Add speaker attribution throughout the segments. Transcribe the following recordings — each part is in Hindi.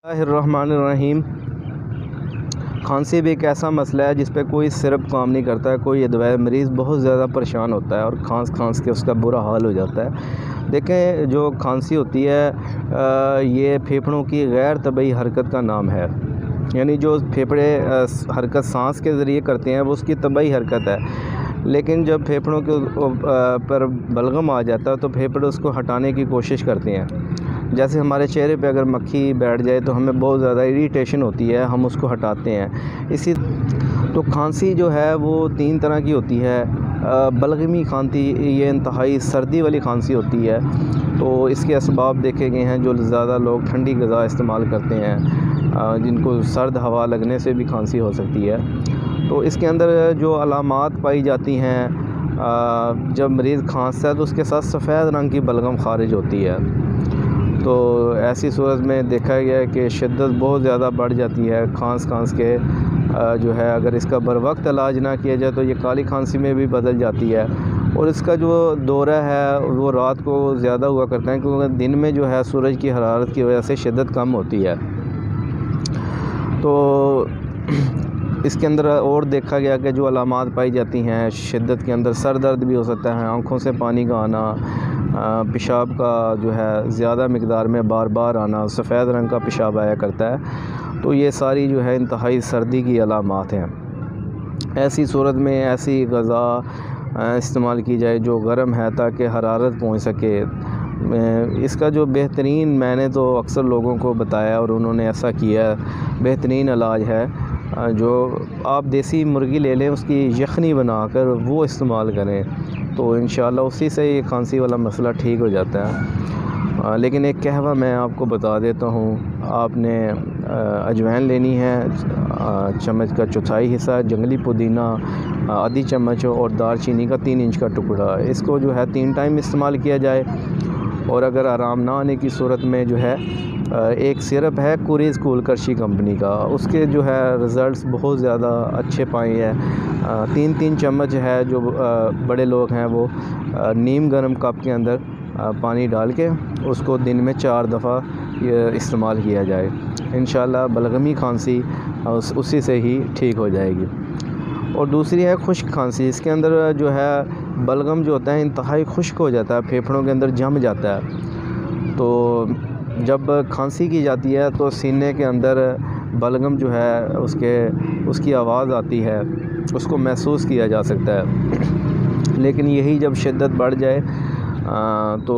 Speaker 1: बिस्मिल्लाहिर्रहमानिर्रहीम। खांसी भी एक ऐसा मसला है जिस पे कोई सिरप काम नहीं करता है, कोई दवाई। मरीज़ बहुत ज़्यादा परेशान होता है और खांस के उसका बुरा हाल हो जाता है। देखें, जो खांसी होती है ये फेफड़ों की गैर तबई हरकत का नाम है। यानी जो फेफड़े हरकत सांस के ज़रिए करते हैं वो उसकी तबई हरकत है, लेकिन जब फेफड़ों के पर बलगम आ जाता है तो फेफड़े उसको हटाने की कोशिश करते हैं। जैसे हमारे चेहरे पे अगर मक्खी बैठ जाए तो हमें बहुत ज़्यादा इरिटेशन होती है, हम उसको हटाते हैं। इसी तो खांसी जो है वो 3 तरह की होती है। बलगमी खांसी, ये इंतहाई सर्दी वाली खांसी होती है। तो इसके असबाब देखे गए हैं, जो ज़्यादा लोग ठंडी ग़िज़ा इस्तेमाल करते हैं, जिनको सर्द हवा लगने से भी खांसी हो सकती है। तो इसके अंदर जो अलामात पाई जाती हैं, जब मरीज़ खांसता है तो उसके साथ सफ़ेद रंग की बलगम ख़ारिज होती है। तो ऐसी सूरत में देखा गया है कि शिद्दत बहुत ज़्यादा बढ़ जाती है खांस के, जो है अगर इसका बर वक्त इलाज ना किया जाए तो ये काली खांसी में भी बदल जाती है। और इसका जो दौरा है वो रात को ज़्यादा हुआ करता है, क्योंकि दिन में जो है सूरज की हरारत की वजह से शिद्दत कम होती है। तो इसके अंदर और देखा गया कि जो अलामात पाई जाती हैं शिद्दत के अंदर, सर दर्द भी हो सकता है, आँखों से पानी का आना, पेशाब का जो है ज़्यादा मकदार में बार बार आना, सफ़ेद रंग का पेशाब आया करता है। तो ये सारी जो है इंतहाई सर्दी की अलामात हैं। ऐसी सूरत में ऐसी ग़िज़ा इस्तेमाल की जाए जो गर्म है, ताकि हरारत पहुंच सके। इसका जो बेहतरीन, मैंने तो अक्सर लोगों को बताया और उन्होंने ऐसा किया, बेहतरीन इलाज है। जो आप देसी मुर्गी ले लें, उसकी यखनी बनाकर वो इस्तेमाल करें तो इंशाअल्लाह उसी से ये खांसी वाला मसला ठीक हो जाता है। लेकिन एक कहवा मैं आपको बता देता हूँ। आपने अजवाइन लेनी है, चम्मच का चौथाई हिस्सा, जंगली पुदीना आधी चम्मच और दालचीनी का 3 इंच का टुकड़ा। इसको जो है 3 टाइम इस्तेमाल किया जाए। और अगर आराम ना आने की सूरत में जो है एक सिरप है कुरीज़ कूल करशी कंपनी का, उसके जो है रिज़ल्ट्स बहुत ज़्यादा अच्छे पाए हैं। 3-3 चम्मच है, जो बड़े लोग हैं वो नीम गर्म कप के अंदर पानी डाल के उसको दिन में 4 दफ़ा इस्तेमाल किया जाए। इंशाअल्लाह बलगमी खांसी उसी से ही ठीक हो जाएगी। और दूसरी है खुश्क खांसी। इसके अंदर जो है बलगम जो होता है इंतहाई खुश्क हो जाता है, फेफड़ों के अंदर जम जाता है। तो जब खांसी की जाती है तो सीने के अंदर बलगम जो है उसकी आवाज़ आती है, उसको महसूस किया जा सकता है। लेकिन यही जब शिद्दत बढ़ जाए तो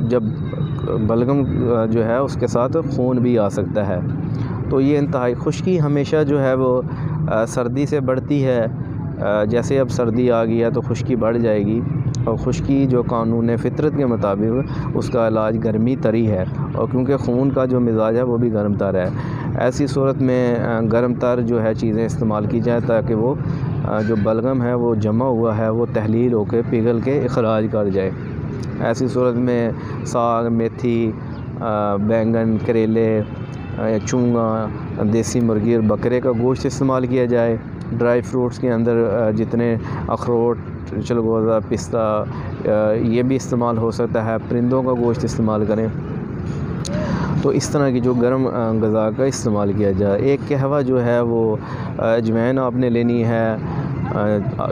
Speaker 1: जब बलगम जो है उसके साथ खून भी आ सकता है। तो ये इंतहाई खुश्की हमेशा जो है वो सर्दी से बढ़ती है। जैसे अब सर्दी आ गई है तो खुश्की बढ़ जाएगी, और खुश्की जो कानून फ़ितरत के मुताबिक उसका इलाज गर्मी तरी है, और क्योंकि खून का जो मिजाज है वो भी गर्म तर है। ऐसी सूरत में गर्म तर जो है चीज़ें इस्तेमाल की जाए, ताकि वो जो बलगम है वो जमा हुआ है वो तहलील होकर पिघल के इखराज कर जाए। ऐसी सूरत में साग, मेथी, बैंगन, करेले, चूंगा, देसी मुर्गी और बकरे का गोश्त इस्तेमाल किया जाए। ड्राई फ्रूट्स के अंदर जितने अखरोट, चलगोज़ा, पिस्ता, ये भी इस्तेमाल हो सकता है। परिंदों का गोश्त इस्तेमाल करें। तो इस तरह की जो गर्म ग़िज़ा का इस्तेमाल किया जाए। एक कहवा जो है वो अजवाइन आपने लेनी है,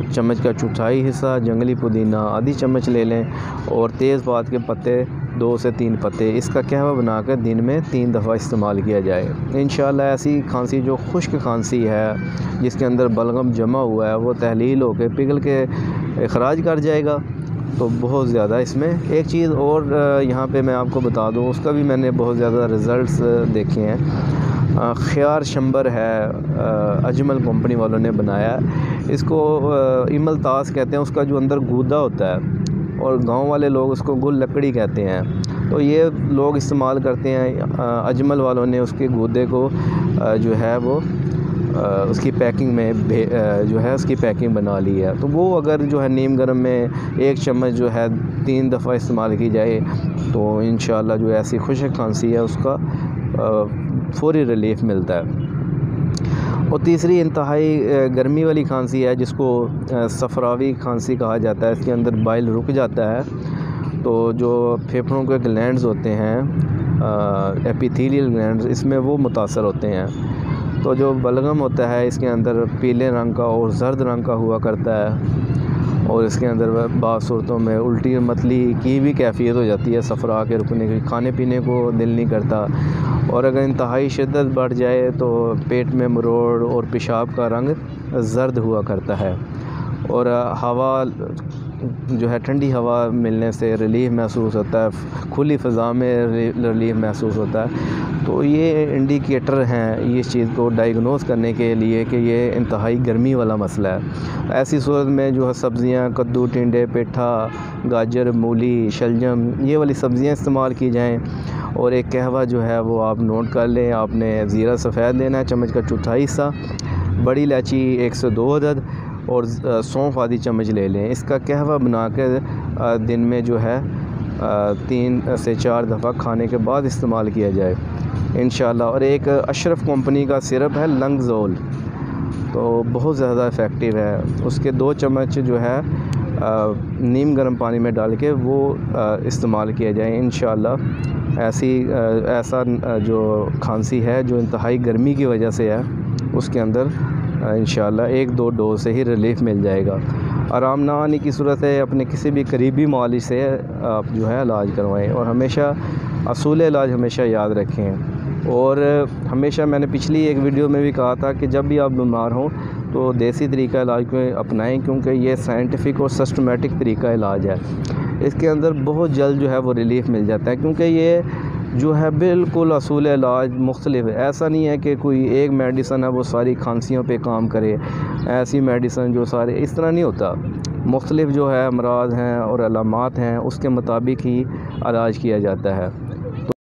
Speaker 1: चम्मच का चौथाई हिस्सा, जंगली पुदीना आधी चम्मच ले लें, और तेज़पात के पत्ते 2 से 3 पत्ते। इसका कहवा बनाकर दिन में 3 दफ़ा इस्तेमाल किया जाए। इंशाअल्लाह ऐसी खांसी जो खुश्क खांसी है, जिसके अंदर बलगम जमा हुआ है, वो तहलील होकर पिघल के इखराज कर जाएगा। तो बहुत ज़्यादा इसमें एक चीज़ और यहाँ पे मैं आपको बता दूँ, उसका भी मैंने बहुत ज़्यादा रिज़ल्ट्स देखे हैं। ख़ियार शंबर है, अजमल कंपनी वालों ने बनाया। इसको इमलतास कहते हैं। उसका जो अंदर गूदा होता है, और गांव वाले लोग उसको गुल लकड़ी कहते हैं। तो ये लोग इस्तेमाल करते हैं। अजमल वालों ने उसके गूदे को जो है वो उसकी पैकिंग में जो है उसकी पैकिंग बना ली है। तो वो अगर जो है नीम गर्म में 1 चम्मच जो है 3 दफ़ा इस्तेमाल की जाए तो इंशाअल्लाह जो ऐसी खुश्क खांसी है उसका फ़ौरी रिलीफ़ मिलता है। और तीसरी इंतहाई गर्मी वाली खांसी है, जिसको सफ़रावी खांसी कहा जाता है। इसके अंदर बाइल रुक जाता है। तो जो फेफड़ों के ग्लैंड्स होते हैं एपिथेलियल ग्लैंड्स, इसमें वो मुतासर होते हैं। तो जो बलगम होता है इसके अंदर पीले रंग का और जर्द रंग का हुआ करता है, और इसके अंदर बाज़ सूरतों में उल्टी मतली की भी कैफियत हो जाती है, सफ़रा के रुकने की, खाने पीने को दिल नहीं करता। और अगर इंतहाई शिद्दत बढ़ जाए तो पेट में मरोड़ और पेशाब का रंग जर्द हुआ करता है। और हवा जो है, ठंडी हवा मिलने से रिलीफ़ महसूस होता है, खुली फ़ज़ा में रिलीफ़ महसूस होता है। तो ये इंडिकेटर हैं इस चीज़ को डायग्नोस करने के लिए कि ये इंतहाई गर्मी वाला मसला है। ऐसी सूरत में जो है सब्ज़ियाँ, कद्दू, टिंडे, पेठा, गाजर, मूली, शलजम, ये वाली सब्ज़ियाँ इस्तेमाल की जाएँ। और एक कहवा जो है वो आप नोट कर लें, आपने ज़ीरा सफ़ेद लेना है चम्मच का चौथाई हिस्सा, बड़ी इलायची 1 से 2 अदद और सौंफ आधी चम्मच ले लें। इसका कहवा बना कर दिन में जो है 3 से 4 दफ़ा खाने के बाद इस्तेमाल किया जाए इंशाअल्लाह। और एक अशरफ कंपनी का सिरप है लंगज़ोल, तो बहुत ज़्यादा इफ़ेक्टिव है। उसके 2 चम्मच जो है नीम गर्म पानी में डाल के वो इस्तेमाल किया जाए इंशाअल्लाह। ऐसा जो खांसी है जो इंतहाई गर्मी की वजह से है, उसके अंदर इंशाअल्लाह 1-2 डोज से ही रिलीफ़ मिल जाएगा। आराम ना आने की सूरत है अपने किसी भी करीबी मालिश से आप जो है इलाज करवाएं। और हमेशा असूल इलाज हमेशा याद रखें। और हमेशा मैंने पिछली एक वीडियो में भी कहा था कि जब भी आप बीमार हों तो देसी तरीका इलाज को अपनाएं, क्योंकि ये साइंटिफिक और सिस्टमेटिक तरीका इलाज है। इसके अंदर बहुत जल्द जो है वो रिलीफ़ मिल जाता है, क्योंकि ये जो है बिल्कुल असूल इलाज मुख्तलिफ है। ऐसा नहीं है कि कोई एक मेडिसन है वो सारी खांसियों पे काम करे, ऐसी मेडिसन जो सारे, इस तरह नहीं होता। मुख्तलिफ जो है अमराज हैं और अलामात हैं उसके मुताबिक ही इलाज किया जाता है।